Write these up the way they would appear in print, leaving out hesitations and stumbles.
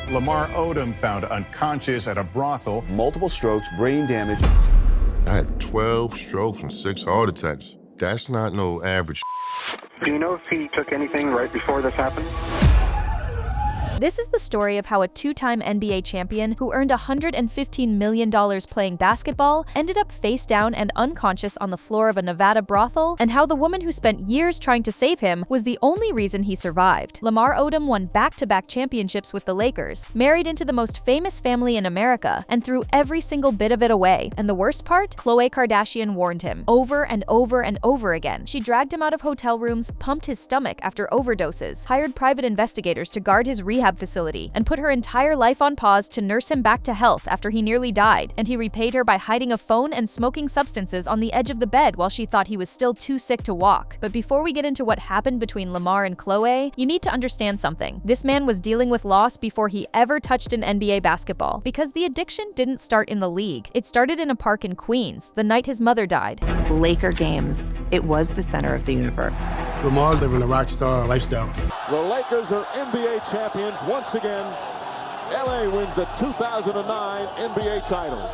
Lamar Odom found unconscious at a brothel. Multiple strokes, brain damage. I had 12 strokes and 6 heart attacks. That's not no average. Do you know if he took anything right before this happened? This is the story of how a two-time NBA champion who earned $115 million playing basketball ended up face down and unconscious on the floor of a Nevada brothel, and how the woman who spent years trying to save him was the only reason he survived. Lamar Odom won back-to-back championships with the Lakers, married into the most famous family in America, and threw every single bit of it away. And the worst part? Khloé Kardashian warned him over and over and over again. She dragged him out of hotel rooms, pumped his stomach after overdoses, hired private investigators to guard his rehab facility, and put her entire life on pause to nurse him back to health after he nearly died. And he repaid her by hiding a phone and smoking substances on the edge of the bed while she thought he was still too sick to walk. But before we get into what happened between Lamar and Khloé, you need to understand something. This man was dealing with loss before he ever touched an NBA basketball, because the addiction didn't start in the league. It started in a park in Queens the night his mother died. Laker games. It was the center of the universe. Lamar's living a rock star lifestyle. The Lakers are NBA champions once again. LA wins the 2009 NBA title.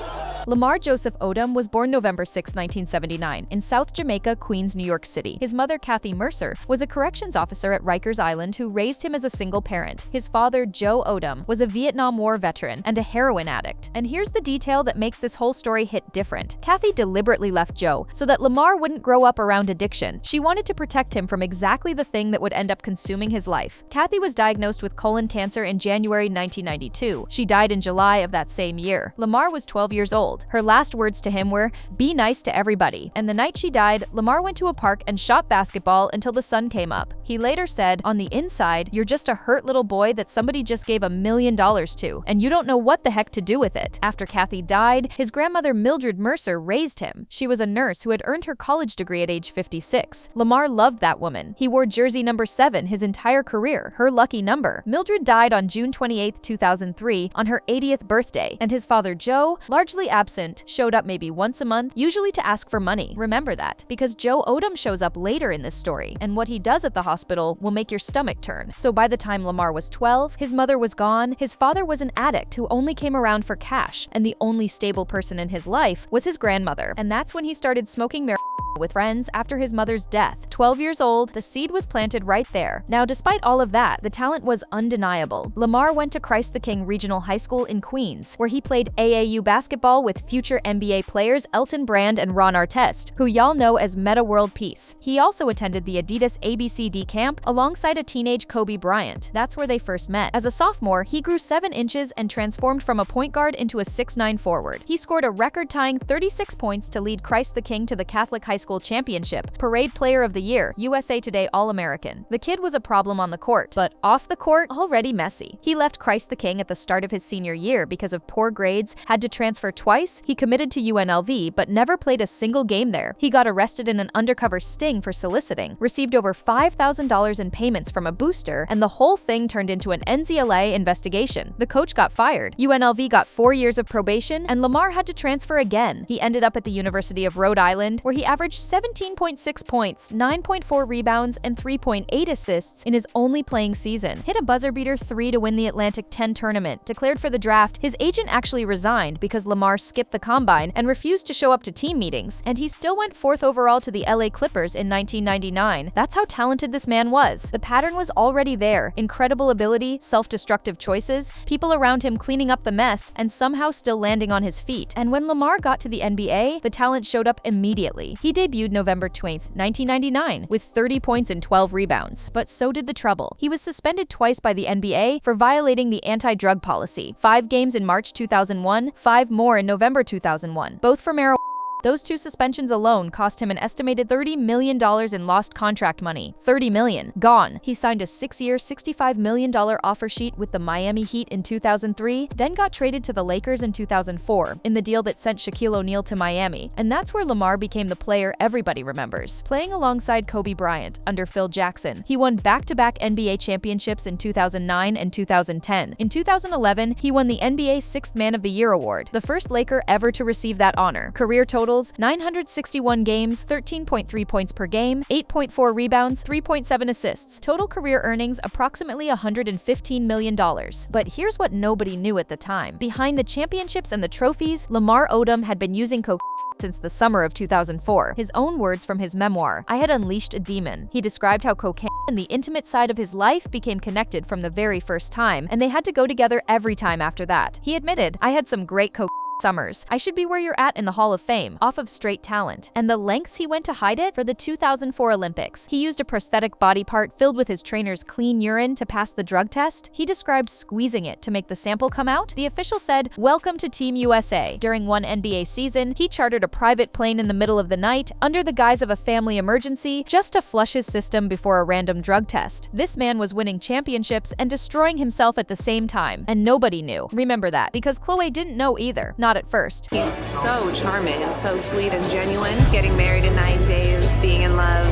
Lamar Joseph Odom was born November 6, 1979, in South Jamaica, Queens, New York City. His mother, Kathy Mercer, was a corrections officer at Rikers Island who raised him as a single parent. His father, Joe Odom, was a Vietnam War veteran and a heroin addict. And here's the detail that makes this whole story hit different. Kathy deliberately left Joe so that Lamar wouldn't grow up around addiction. She wanted to protect him from exactly the thing that would end up consuming his life. Kathy was diagnosed with colon cancer in January 1992. She died in July of that same year. Lamar was 12 years old. Her last words to him were, "Be nice to everybody." And the night she died, Lamar went to a park and shot basketball until the sun came up. He later said, "On the inside, you're just a hurt little boy that somebody just gave $1 million to, and you don't know what the heck to do with it." After Kathy died, his grandmother Mildred Mercer raised him. She was a nurse who had earned her college degree at age 56. Lamar loved that woman. He wore jersey number 7 his entire career, her lucky number. Mildred died on June 28, 2003, on her 80th birthday, and his father Joe, largely absent, showed up maybe once a month, usually to ask for money. Remember that, because Joe Odom shows up later in this story, and what he does at the hospital will make your stomach turn. So by the time Lamar was 12, his mother was gone, his father was an addict who only came around for cash, and the only stable person in his life was his grandmother. And that's when he started smoking marijuana with friends after his mother's death. 12 years old, the seed was planted right there. Now, despite all of that, the talent was undeniable. Lamar went to Christ the King Regional High School in Queens, where he played AAU basketball with future NBA players Elton Brand and Ron Artest, who y'all know as Meta World Peace. He also attended the Adidas ABCD camp alongside a teenage Kobe Bryant. That's where they first met. As a sophomore, he grew 7 inches and transformed from a point guard into a 6'9" forward. He scored a record-tying 36 points to lead Christ the King to the Catholic High School Championship, Parade Player of the Year, USA Today All-American. The kid was a problem on the court, but off the court, already messy. He left Christ the King at the start of his senior year because of poor grades, had to transfer twice, he committed to UNLV but never played a single game there. He got arrested in an undercover sting for soliciting, received over $5,000 in payments from a booster, and the whole thing turned into an NCLA investigation. The coach got fired, UNLV got 4 years of probation, and Lamar had to transfer again. He ended up at the University of Rhode Island, where he averaged 17.6 points, 9.4 rebounds, and 3.8 assists in his only playing season. Hit a buzzer-beater 3 to win the Atlantic 10 tournament. Declared for the draft, his agent actually resigned because Lamar skipped the combine and refused to show up to team meetings, and he still went 4th overall to the LA Clippers in 1999. That's how talented this man was. The pattern was already there: incredible ability, self-destructive choices, people around him cleaning up the mess, and somehow still landing on his feet. And when Lamar got to the NBA, the talent showed up immediately. He debuted November 20, 1999, with 30 points and 12 rebounds. But so did the trouble. He was suspended twice by the NBA for violating the anti-drug policy. 5 games in March 2001, 5 more in November 2001, both for marijuana. Those 2 suspensions alone cost him an estimated $30 million in lost contract money. $30 million. Gone. He signed a 6-year, $65 million offer sheet with the Miami Heat in 2003, then got traded to the Lakers in 2004, in the deal that sent Shaquille O'Neal to Miami. And that's where Lamar became the player everybody remembers. Playing alongside Kobe Bryant under Phil Jackson, he won back-to-back NBA championships in 2009 and 2010. In 2011, he won the NBA 6th Man of the Year award, the first Laker ever to receive that honor. Career total totals: 961 games, 13.3 points per game, 8.4 rebounds, 3.7 assists. Total career earnings approximately $115 million. But here's what nobody knew at the time. Behind the championships and the trophies, Lamar Odom had been using cocaine since the summer of 2004. His own words from his memoir, "I had unleashed a demon." He described how cocaine and the intimate side of his life became connected from the very first time, and they had to go together every time after that. He admitted, "I had some great cocaine summers. I should be where you're at in the Hall of Fame, off of straight talent." And the lengths he went to hide it: for the 2004 Olympics, he used a prosthetic body part filled with his trainer's clean urine to pass the drug test. He described squeezing it to make the sample come out. The official said, "Welcome to Team USA." During one NBA season, he chartered a private plane in the middle of the night, under the guise of a family emergency, just to flush his system before a random drug test. This man was winning championships and destroying himself at the same time, and nobody knew. Remember that, because Khloé didn't know either. Not at first. He's so charming and so sweet and genuine. Getting married in 9 days, being in love,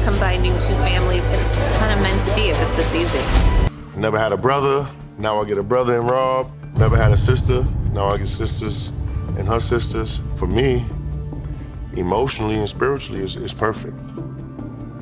combining two families, it's kind of meant to be if it's this easy. Never had a brother, now I get a brother in Rob. Never had a sister, now I get sisters and her sisters. For me, emotionally and spiritually, it's perfect.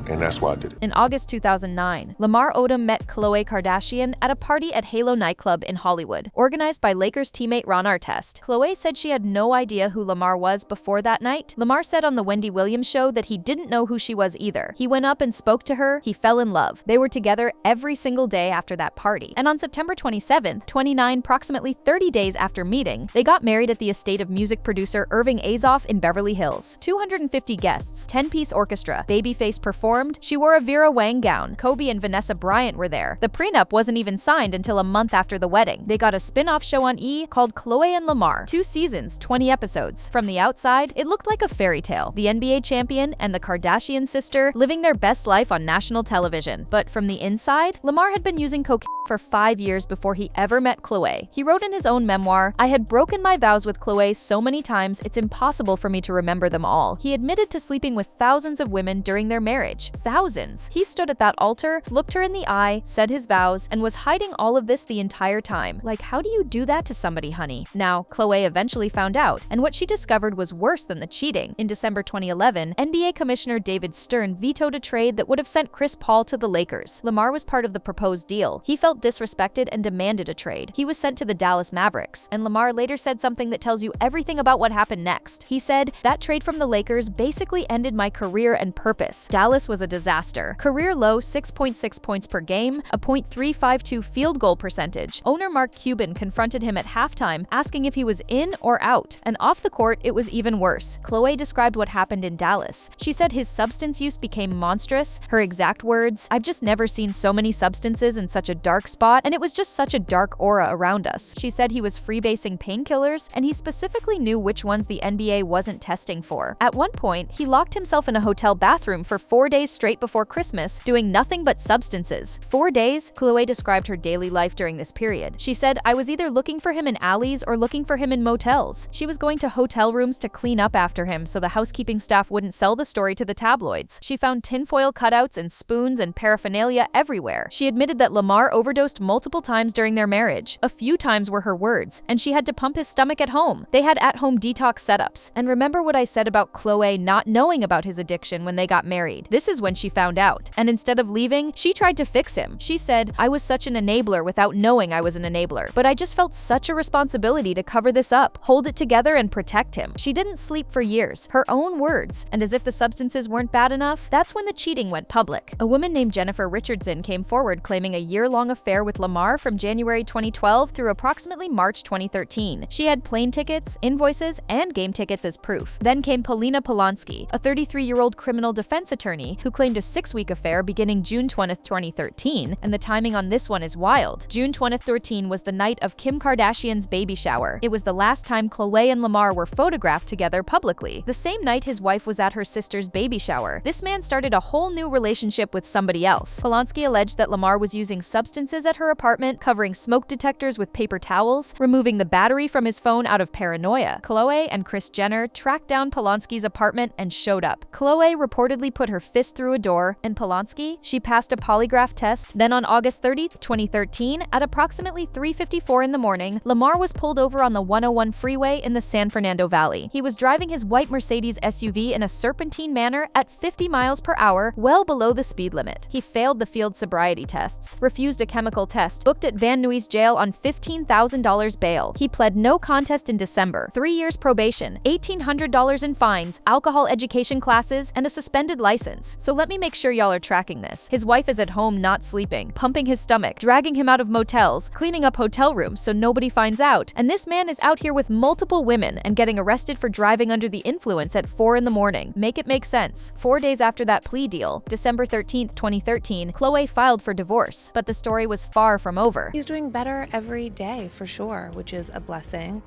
And that's why I did it. In August 2009, Lamar Odom met Khloé Kardashian at a party at Halo nightclub in Hollywood, organized by Lakers teammate Ron Artest. Khloé said she had no idea who Lamar was before that night. Lamar said on the Wendy Williams show that he didn't know who she was either. He went up and spoke to her. He fell in love. They were together every single day after that party. And on September 27th, 29, approximately 30 days after meeting, they got married at the estate of music producer Irving Azoff in Beverly Hills. 250 guests, 10-piece orchestra, Babyface performed. She wore a Vera Wang gown. Kobe and Vanessa Bryant were there. The prenup wasn't even signed until a month after the wedding. They got a spin-off show on E! Called Khloé and Lamar. 2 seasons, 20 episodes. From the outside, it looked like a fairy tale. The NBA champion and the Kardashian sister living their best life on national television. But from the inside, Lamar had been using cocaine for 5 years before he ever met Khloé. He wrote in his own memoir, "I had broken my vows with Khloé so many times it's impossible for me to remember them all." He admitted to sleeping with thousands of women during their marriage. Thousands. He stood at that altar, looked her in the eye, said his vows, and was hiding all of this the entire time. Like, how do you do that to somebody, honey? Now, Khloé eventually found out, and what she discovered was worse than the cheating. In December 2011, NBA Commissioner David Stern vetoed a trade that would have sent Chris Paul to the Lakers. Lamar was part of the proposed deal. He felt disrespected and demanded a trade. He was sent to the Dallas Mavericks, and Lamar later said something that tells you everything about what happened next. He said, "That trade from the Lakers basically ended my career and purpose. Dallas was a disaster. Career low 6.6 points per game, a .352 field goal percentage." Owner Mark Cuban confronted him at halftime, asking if he was in or out. And off the court, it was even worse. Khloé described what happened in Dallas. She said his substance use became monstrous. Her exact words, "I've just never seen so many substances in such a dark spot, and it was just such a dark aura around us." She said he was freebasing painkillers, and he specifically knew which ones the NBA wasn't testing for. At one point, he locked himself in a hotel bathroom for 4 days straight before Christmas, doing nothing but substances. 4 days? Khloé described her daily life during this period. She said, "I was either looking for him in alleys or looking for him in motels." She was going to hotel rooms to clean up after him so the housekeeping staff wouldn't sell the story to the tabloids. She found tinfoil cutouts and spoons and paraphernalia everywhere. She admitted that Lamar overdosed multiple times during their marriage. A few times were her words, and she had to pump his stomach at home. They had at-home detox setups. And remember what I said about Khloé not knowing about his addiction when they got married? This is when she found out. And instead of leaving, she tried to fix him. She said, "I was such an enabler without knowing I was an enabler. But I just felt such a responsibility to cover this up, hold it together, and protect him." She didn't sleep for years. Her own words. And as if the substances weren't bad enough, that's when the cheating went public. A woman named Jennifer Richardson came forward claiming a year-long affair with Lamar from January 2012 through approximately March 2013. She had plane tickets, invoices, and game tickets as proof. Then came Polina Polanski, a 33-year-old criminal defense attorney who claimed a 6-week affair beginning June 20, 2013, and the timing on this one is wild. June 2013 was the night of Kim Kardashian's baby shower. It was the last time Khloé and Lamar were photographed together publicly. The same night his wife was at her sister's baby shower. This man started a whole new relationship with somebody else. Polanski alleged that Lamar was using substances substances at her apartment, covering smoke detectors with paper towels, removing the battery from his phone out of paranoia. Khloé and Kris Jenner tracked down Polanski's apartment and showed up. Khloé reportedly put her fist through a door, and Polanski, she passed a polygraph test. Then on August 30, 2013, at approximately 3:54 in the morning, Lamar was pulled over on the 101 freeway in the San Fernando Valley. He was driving his white Mercedes SUV in a serpentine manner at 50 miles per hour, well below the speed limit. He failed the field sobriety tests, refused a chemical test, booked at Van Nuys jail on $15,000 bail. He pled no contest in December, 3 years probation, $1,800 in fines, alcohol education classes, and a suspended license. So let me make sure y'all are tracking this. His wife is at home not sleeping, pumping his stomach, dragging him out of motels, cleaning up hotel rooms so nobody finds out. And this man is out here with multiple women and getting arrested for driving under the influence at 4 in the morning. Make it make sense. 4 days after that plea deal, December 13, 2013, Khloé filed for divorce, but the story was far from over. He's doing better every day for sure, which is a blessing.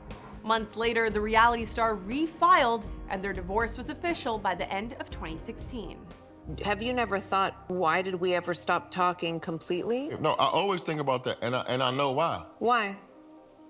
Months later, the reality star refiled, and their divorce was official by the end of 2016. Have you never thought, why did we ever stop talking completely? No, I always think about that, and I know why. Why?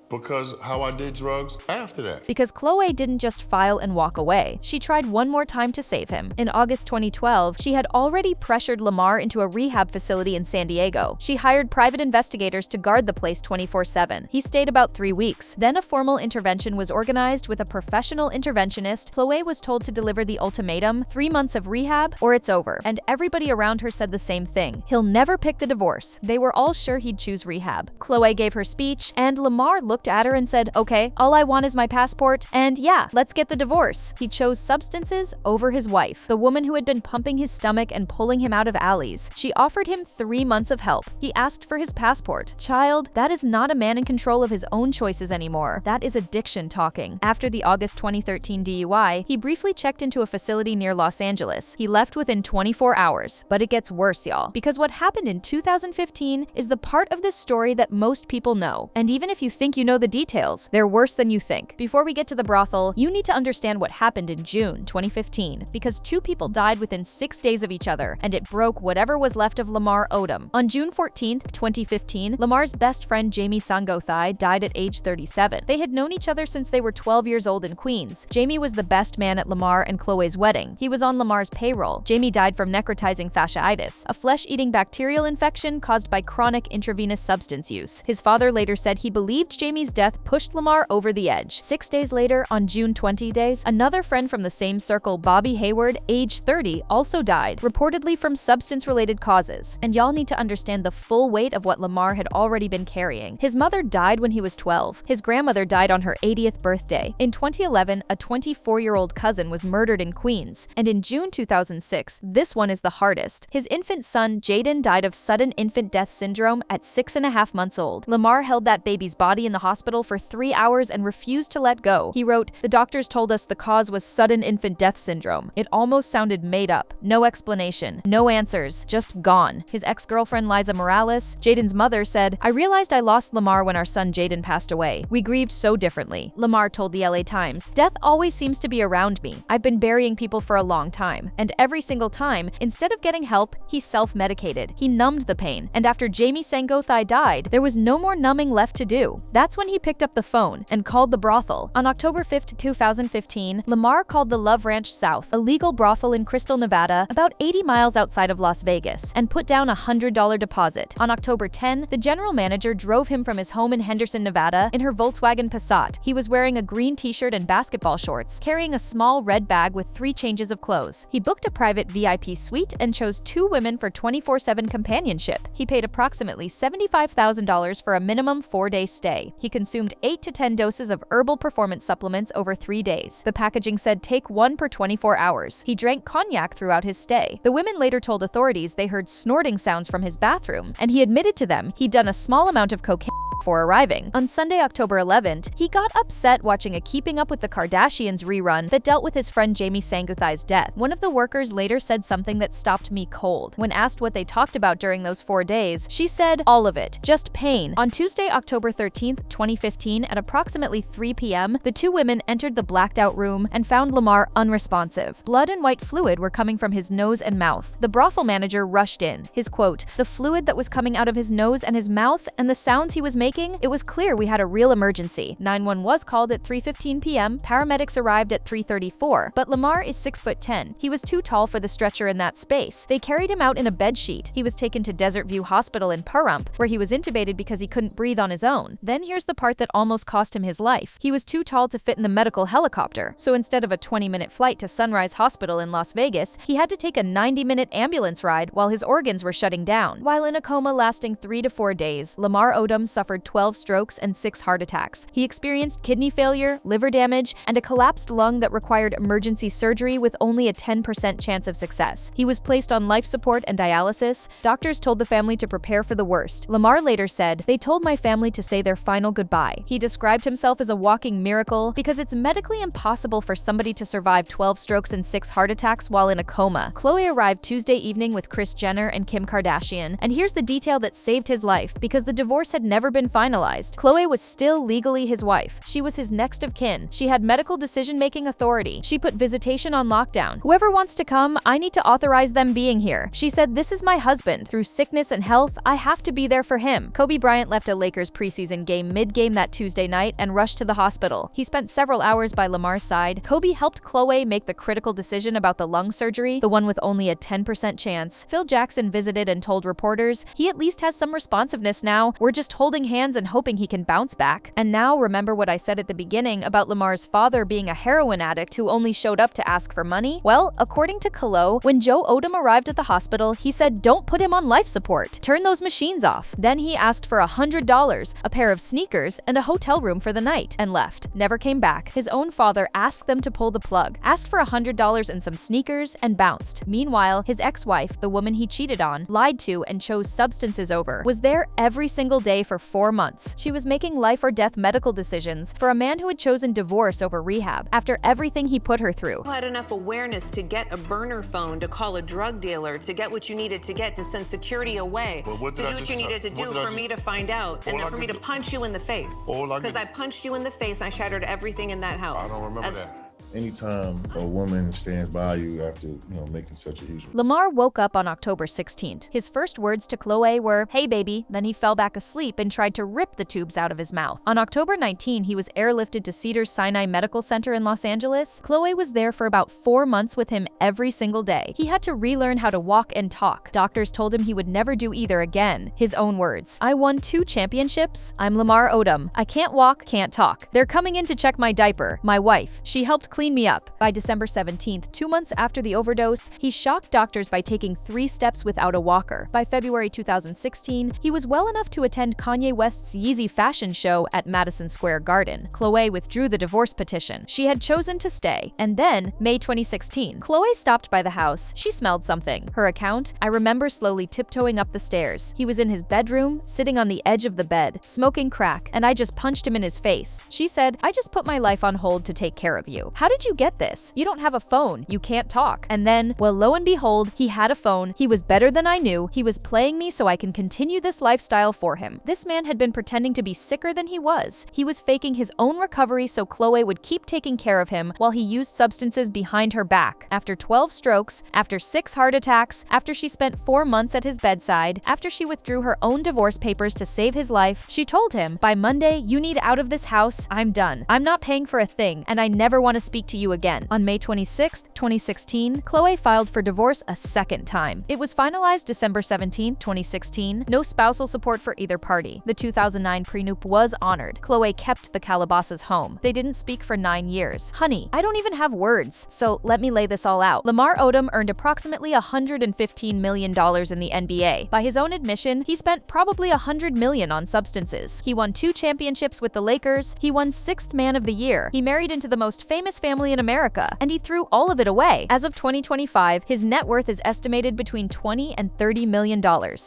Because how I did drugs after that. Because Khloé didn't just file and walk away. She tried one more time to save him. In August 2012, she had already pressured Lamar into a rehab facility in San Diego. She hired private investigators to guard the place 24/7. He stayed about 3 weeks. Then a formal intervention was organized with a professional interventionist. Khloé was told to deliver the ultimatum, 3 months of rehab or it's over. And everybody around her said the same thing. He'll never pick the divorce. They were all sure he'd choose rehab. Khloé gave her speech, and Lamar looked at her and said, okay, all I want is my passport, and yeah, let's get the divorce. He chose substances over his wife, the woman who had been pumping his stomach and pulling him out of alleys. She offered him 3 months of help. He asked for his passport. Child, that is not a man in control of his own choices anymore. That is addiction talking. After the August 2013 DUI, he briefly checked into a facility near Los Angeles. He left within 24 hours. But it gets worse, y'all. Because what happened in 2015 is the part of this story that most people know. And even if you think you know the details, they're worse than you think. Before we get to the brothel, you need to understand what happened in June 2015, because 2 people died within 6 days of each other, and it broke whatever was left of Lamar Odom. On June 14, 2015, Lamar's best friend Jamie Sangothai died at age 37. They had known each other since they were 12 years old in Queens. Jamie was the best man at Lamar and Khloé's wedding. He was on Lamar's payroll. Jamie died from necrotizing fasciitis, a flesh-eating bacterial infection caused by chronic intravenous substance use. His father later said he believed Jamie's death pushed Lamar over the edge. 6 days later, on June 20 days, another friend from the same circle, Bobby Hayward, age 30, also died, reportedly from substance-related causes. And y'all need to understand the full weight of what Lamar had already been carrying. His mother died when he was 12. His grandmother died on her 80th birthday. In 2011, a 24-year-old cousin was murdered in Queens. And in June 2006, this one is the hardest. His infant son, Jaden, died of sudden infant death syndrome at 6.5 months old. Lamar held that baby's body in the hospital for 3 hours and refused to let go. He wrote, "The doctors told us the cause was sudden infant death syndrome. It almost sounded made up. No explanation. No answers. Just gone." His ex-girlfriend Liza Morales, Jaden's mother, said, "I realized I lost Lamar when our son Jaden passed away. We grieved so differently." Lamar told the LA Times, "Death always seems to be around me. I've been burying people for a long time. And every single time, instead of getting help, he self-medicated. He numbed the pain. And after Jamie Sangothai died, there was no more numbing left to do. That's when he picked up the phone and called the brothel. On October 5, 2015, Lamar called the Love Ranch South, a legal brothel in Crystal, Nevada, about 80 miles outside of Las Vegas, and put down a $100 deposit. On October 10, the general manager drove him from his home in Henderson, Nevada, in her Volkswagen Passat. He was wearing a green t-shirt and basketball shorts, carrying a small red bag with 3 changes of clothes. He booked a private VIP suite and chose 2 women for 24/7 companionship. He paid approximately $75,000 for a minimum 4-day stay. He consumed 8 to 10 doses of herbal performance supplements over 3 days. The packaging said take 1 per 24 hours. He drank cognac throughout his stay. The women later told authorities they heard snorting sounds from his bathroom, and he admitted to them he'd done a small amount of cocaine before arriving. On Sunday, October 11th, he got upset watching a Keeping Up with the Kardashians rerun that dealt with his friend Jamie Sangothai's death. One of the workers later said something that stopped me cold. When asked what they talked about during those 4 days, she said, "All of it. Just pain." On Tuesday, October 13th, 2015 at approximately 3 p.m., the two women entered the blacked-out room and found Lamar unresponsive. Blood and white fluid were coming from his nose and mouth. The brothel manager rushed in. His quote, "The fluid that was coming out of his nose and his mouth and the sounds he was making, it was clear we had a real emergency." 911 was called at 3:15 p.m. Paramedics arrived at 3:34, but Lamar is 6'10". He was too tall for the stretcher in that space. They carried him out in a bedsheet. He was taken to Desert View Hospital in Pahrump, where he was intubated because he couldn't breathe on his own. Then here's the part that almost cost him his life. He was too tall to fit in the medical helicopter, so instead of a 20-minute flight to Sunrise Hospital in Las Vegas, he had to take a 90-minute ambulance ride while his organs were shutting down. While in a coma lasting 3 to 4 days, Lamar Odom suffered 12 strokes and 6 heart attacks. He experienced kidney failure, liver damage, and a collapsed lung that required emergency surgery with only a 10% chance of success. He was placed on life support and dialysis. Doctors told the family to prepare for the worst. Lamar later said, "They told my family to say their final goodbye." He described himself as a walking miracle because it's medically impossible for somebody to survive 12 strokes and 6 heart attacks while in a coma. Khloé arrived Tuesday evening with Kris Jenner and Kim Kardashian, and here's the detail that saved his life because the divorce had never been finalized. Khloé was still legally his wife. She was his next of kin. She had medical decision-making authority. She put visitation on lockdown. "Whoever wants to come, I need to authorize them being here." She said, "This is my husband. Through sickness and health, I have to be there for him." Kobe Bryant left a Lakers preseason game mid-game that Tuesday night and rushed to the hospital. He spent several hours by Lamar's side. Kobe helped Khloé make the critical decision about the lung surgery, the one with only a 10% chance. Phil Jackson visited and told reporters, "He at least has some responsiveness now. We're just holding hands and hoping he can bounce back." And now remember what I said at the beginning about Lamar's father being a heroin addict who only showed up to ask for money? Well, according to Khloé, when Joe Odom arrived at the hospital, he said, "Don't put him on life support. Turn those machines off." Then he asked for $100, a pair of sneakers, and a hotel room for the night, and left. Never came back. His own father asked them to pull the plug, asked for $100 and some sneakers, and bounced. Meanwhile, his ex-wife, the woman he cheated on, lied to, and chose substances over, was there every single day for 4 months. She was making life or death medical decisions for a man who had chosen divorce over rehab after everything he put her through. You had enough awareness to get a burner phone, to call a drug dealer, to get what you needed to get, to send security away, to do what you needed to do for me to find out, and then for me to punch you in the face. Because I punched you in the face, I shattered everything in that house. I don't remember that. Anytime a woman stands by you after, making such a huge... Lamar woke up on October 16th. His first words to Khloé were, "Hey baby," then he fell back asleep and tried to rip the tubes out of his mouth. On October 19, he was airlifted to Cedars-Sinai Medical Center in Los Angeles. Khloé was there for about 4 months with him every single day. He had to relearn how to walk and talk. Doctors told him he would never do either again. His own words, "I won 2 championships. I'm Lamar Odom. I can't walk, can't talk. They're coming in to check my diaper. My wife. She helped clean me up." By December 17th, 2 months after the overdose, he shocked doctors by taking 3 steps without a walker. By February 2016, he was well enough to attend Kanye West's Yeezy fashion show at Madison Square Garden. Khloé withdrew the divorce petition. She had chosen to stay. And then, May 2016, Khloé stopped by the house. She smelled something. Her account, "I remember slowly tiptoeing up the stairs. He was in his bedroom, sitting on the edge of the bed, smoking crack, and I just punched him in his face." She said, "I just put my life on hold to take care of you. How did you get this? You don't have a phone. You can't talk." And then, well, lo and behold, he had a phone. He was better than I knew. He was playing me so I can continue this lifestyle for him. This man had been pretending to be sicker than he was. He was faking his own recovery so Khloé would keep taking care of him while he used substances behind her back. After 12 strokes, after 6 heart attacks, after she spent 4 months at his bedside, after she withdrew her own divorce papers to save his life, she told him, "By Monday, you need out of this house. I'm done. I'm not paying for a thing, and I never want to speak to you again." On May 26, 2016, Khloé filed for divorce a second time. It was finalized December 17, 2016. No spousal support for either party. The 2009 prenup was honored. Khloé kept the Calabasas home. They didn't speak for 9 years. "Honey, I don't even have words, so let me lay this all out." Lamar Odom earned approximately $115 million in the NBA. By his own admission, he spent probably $100 million on substances. He won 2 championships with the Lakers. He won 6th Man of the Year. He married into the most famous family in America, and he threw all of it away. As of 2025, his net worth is estimated between $20 and $30 million.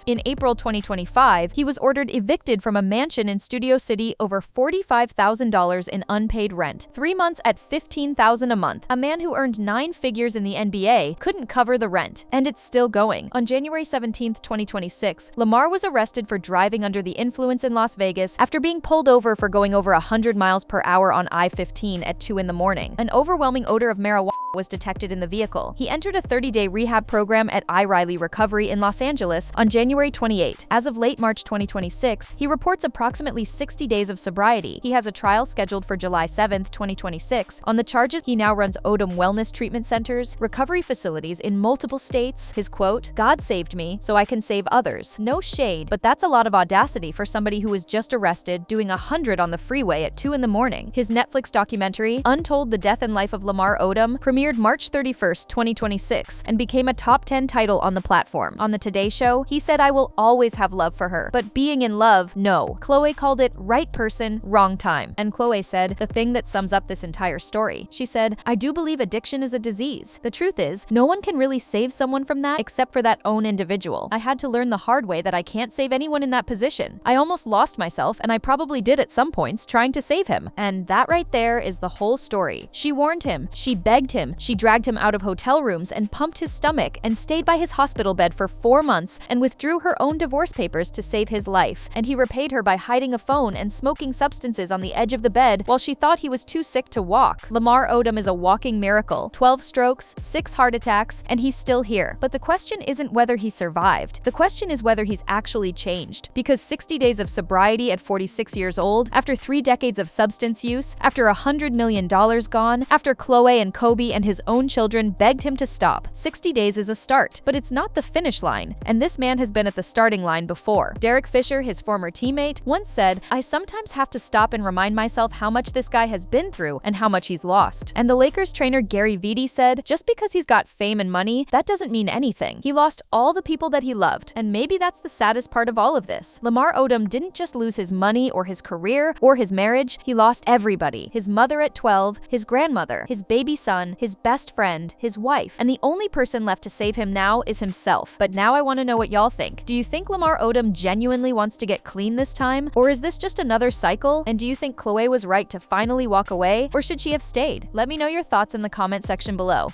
In April 2025, he was ordered evicted from a mansion in Studio City over $45,000 in unpaid rent. 3 months at $15,000 a month. A man who earned 9 figures in the NBA couldn't cover the rent, and it's still going. On January 17, 2026, Lamar was arrested for driving under the influence in Las Vegas after being pulled over for going over 100 miles per hour on I-15 at 2 in the morning. An overwhelming odor of marijuana was detected in the vehicle. He entered a 30-day rehab program at I. Riley Recovery in Los Angeles on January 28. As of late March 2026, he reports approximately 60 days of sobriety. He has a trial scheduled for July 7, 2026. On the charges, he now runs Odom wellness treatment centers, recovery facilities in multiple states. His quote, "God saved me, so I can save others." No shade, but that's a lot of audacity for somebody who was just arrested doing 100 on the freeway at 2 in the morning. His Netflix documentary, Untold: The Death and Life of Lamar Odom, premiered March 31, 2026, and became a top 10 title on the platform. On the Today Show, he said, "I will always have love for her, but being in love, no." Khloé called it right person, wrong time. And Khloé said the thing that sums up this entire story. She said, "I do believe addiction is a disease. The truth is, no one can really save someone from that except for that own individual. I had to learn the hard way that I can't save anyone in that position. I almost lost myself, and I probably did at some points trying to save him." And that right there is the whole story. She warned him, she begged him, she dragged him out of hotel rooms and pumped his stomach and stayed by his hospital bed for 4 months and withdrew her own divorce papers to save his life. And he repaid her by hiding a phone and smoking substances on the edge of the bed while she thought he was too sick to walk. Lamar Odom is a walking miracle. 12 strokes, 6 heart attacks, and he's still here. But the question isn't whether he survived. The question is whether he's actually changed. Because 60 days of sobriety at 46 years old, after 3 decades of substance use, after $100 million gone, after Khloé and Kobe and his own children begged him to stop. 60 days is a start, but it's not the finish line, and this man has been at the starting line before. Derek Fisher, his former teammate, once said, "I sometimes have to stop and remind myself how much this guy has been through and how much he's lost." And the Lakers trainer Gary Vee said, "Just because he's got fame and money, that doesn't mean anything. He lost all the people that he loved, and maybe that's the saddest part of all of this." Lamar Odom didn't just lose his money or his career or his marriage, he lost everybody. His mother at 12, his grandmother, his baby son, his best friend, his wife, and the only person left to save him now is himself. But now I want to know what y'all think. Do you think Lamar Odom genuinely wants to get clean this time? Or is this just another cycle? And do you think Khloé was right to finally walk away? Or should she have stayed? Let me know your thoughts in the comment section below.